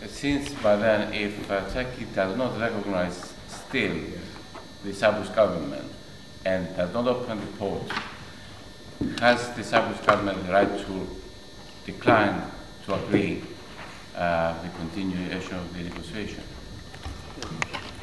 Since by then, if Turkey does not recognize still the Cyprus government and does not open the port, has the Cyprus government the right to decline to agree the continuation of the negotiation?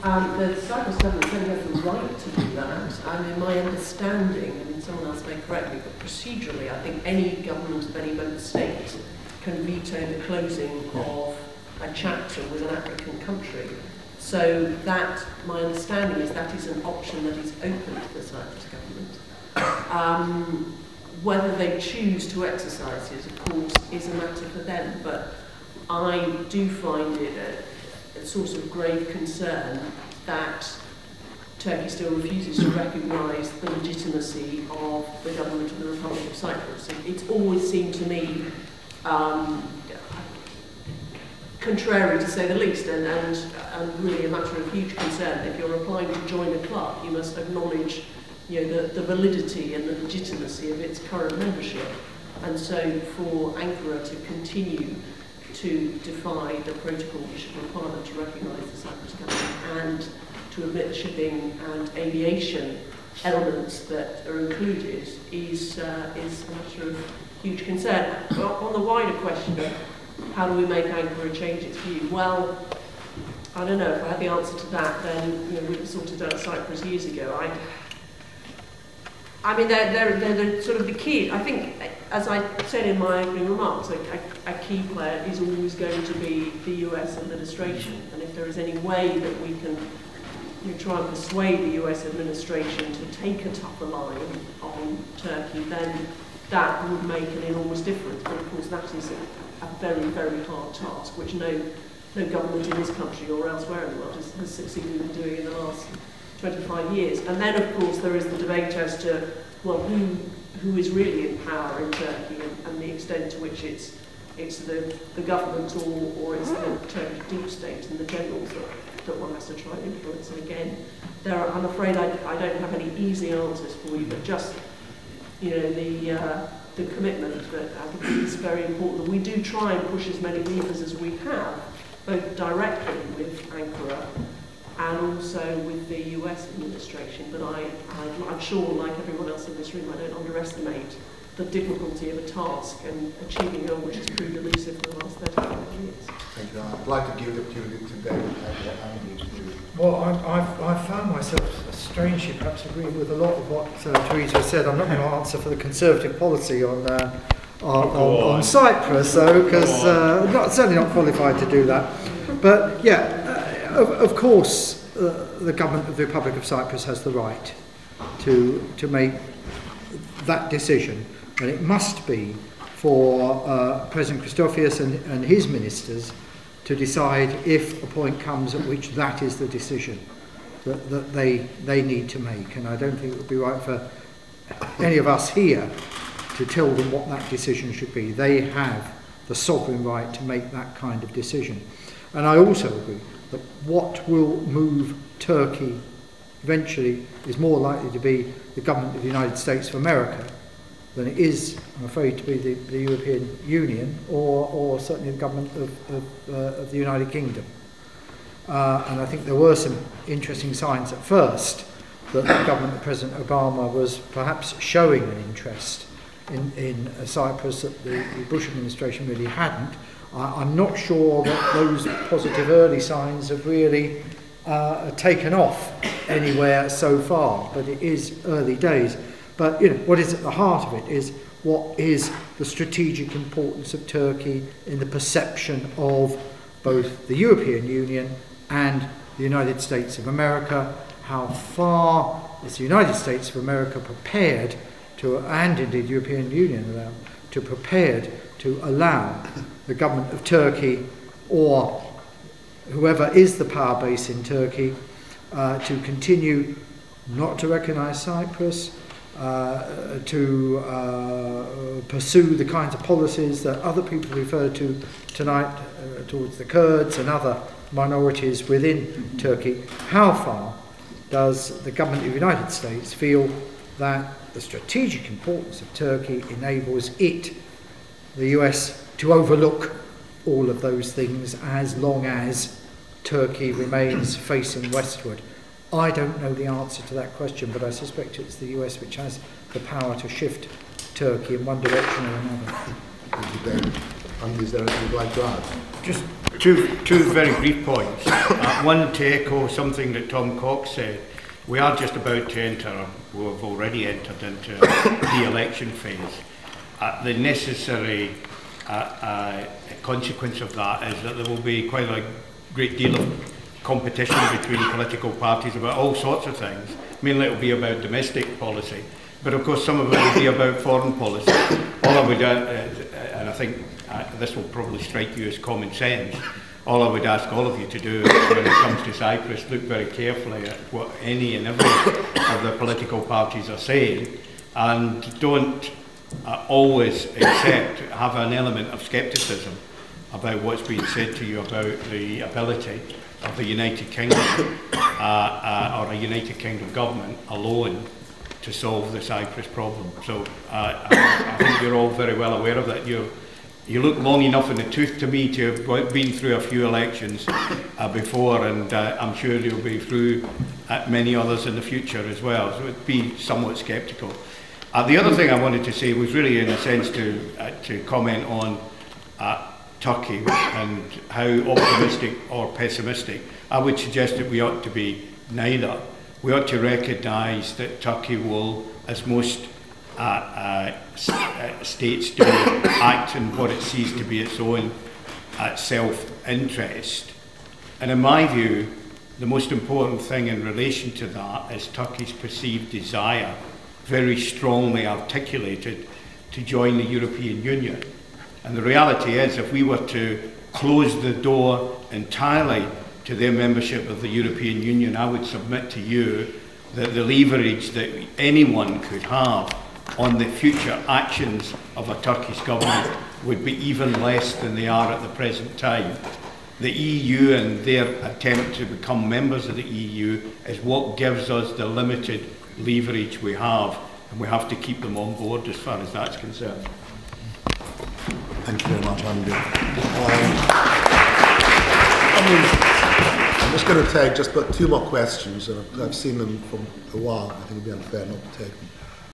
The Cyprus government certainly has the right to do that. I mean, my understanding, and someone else may correct me, but procedurally, I think any government of any member state can veto the closing of a chapter with an applicant country. So that, my understanding is that is an option that is open to the Cyprus government. Whether they choose to exercise it, of course, is a matter for them. But I do find it a source of grave concern that Turkey still refuses to recognise the legitimacy of the government of the Republic of Cyprus. It's always seemed to me contrary, to say the least, and really a matter of huge concern. If you're applying to join a club, you must acknowledge, the validity and the legitimacy of its current membership. And so for Ankara to continue to defy the protocol requirement to recognise the Cyprus government and to admit the shipping and aviation elements that are included is a matter of huge concern. On the wider question of how do we make Ankara change its view, well, I don't know. If I had the answer to that, then we'd have sorted out Cyprus years ago. I mean, they're sort of the key. I think, as I said in my opening remarks, a key player is always going to be the US administration. And if there is any way that we can try and persuade the US administration to take a tougher line on Turkey, then that would make an enormous difference. But of course, that is a very, very hard task, which no government in this country or elsewhere in the world has succeeded in doing in the last 25 years. And then, of course, there is the debate as to, well, who is really in power in Turkey and the extent to which it's the government or it's the Turkish Deep State and the generals that one has to try and influence. And again, I'm afraid I don't have any easy answers for you, but just, the commitment that I think is very important. We do try and push as many levers as we have, both directly with Ankara and also with the US administration. But I'm sure, like everyone else in this room, I don't underestimate the difficulty of a task and achieving a goal which has proved elusive for the last 35 years. Thank you. I'd like to give the opportunity to David. Well, I found myself strangely perhaps agreeing with a lot of what Theresa said. I'm not going to answer for the Conservative policy on Cyprus, though, because certainly not qualified to do that. But yeah, of course, the government of the Republic of Cyprus has the right to make that decision, and it must be for President Christofias and his ministers to decide if a point comes at which that is the decision that they need to make. And I don't think it would be right for any of us here to tell them what that decision should be. They have the sovereign right to make that kind of decision. And I also agree that what will move Turkey eventually is more likely to be the government of the United States of America than it is, I'm afraid, to be the European Union or certainly the government of the United Kingdom. And I think there were some interesting signs at first that the government of President Obama was perhaps showing an interest in Cyprus that the Bush administration really hadn't. I'm not sure that those positive early signs have really taken off anywhere so far, but it is early days. But what is at the heart of it is what is the strategic importance of Turkey in the perception of both the European Union and the United States of America. How far is the United States of America prepared to, and indeed the European Union prepared to allow the government of Turkey or whoever is the power base in Turkey to continue not to recognise Cyprus, to pursue the kinds of policies that other people referred to tonight towards the Kurds and other minorities within Turkey. How far does the government of the United States feel that the strategic importance of Turkey enables it, the US, to overlook all of those things as long as Turkey remains facing westward? I don't know the answer to that question, but I suspect it's the US which has the power to shift Turkey in one direction or another. Thank you, David. And is there anything you'd like to add? Just two very brief points. One, to echo something that Tom Cox said. We are just about to enter, we have already entered into the election phase. The necessary consequence of that is that there will be quite a great deal of competition between political parties about all sorts of things. Mainly it will be about domestic policy, but of course some of it will be about foreign policy. All I would and I think this will probably strike you as common sense, all I would ask all of you to do when it comes to Cyprus, look very carefully at what any and every of the political parties are saying, and don't always have an element of scepticism about what's being said to you about the ability of the United Kingdom or a United Kingdom government alone to solve the Cyprus problem. So I think you're all very well aware of that. You look long enough in the tooth to me to have been through a few elections before, and I'm sure you'll be through many others in the future as well, so it'd be somewhat sceptical. The other thing I wanted to say was really in a sense to comment on Turkey and how optimistic or pessimistic. I would suggest that we ought to be neither. We ought to recognise that Turkey will, as most states do, act in what it sees to be its own self-interest. And in my view, the most important thing in relation to that is Turkey's perceived desire, very strongly articulated, to join the European Union. And the reality is, if we were to close the door entirely to their membership of the European Union, I would submit to you that the leverage that anyone could have on the future actions of a Turkish government would be even less than they are at the present time. The EU and their attempt to become members of the EU is what gives us the limited leverage we have, and we have to keep them on board as far as that's concerned. Thank you very much, Andy. I'm just going to take just but two more questions, and I've seen them from a while. I think it'd be unfair not to take them.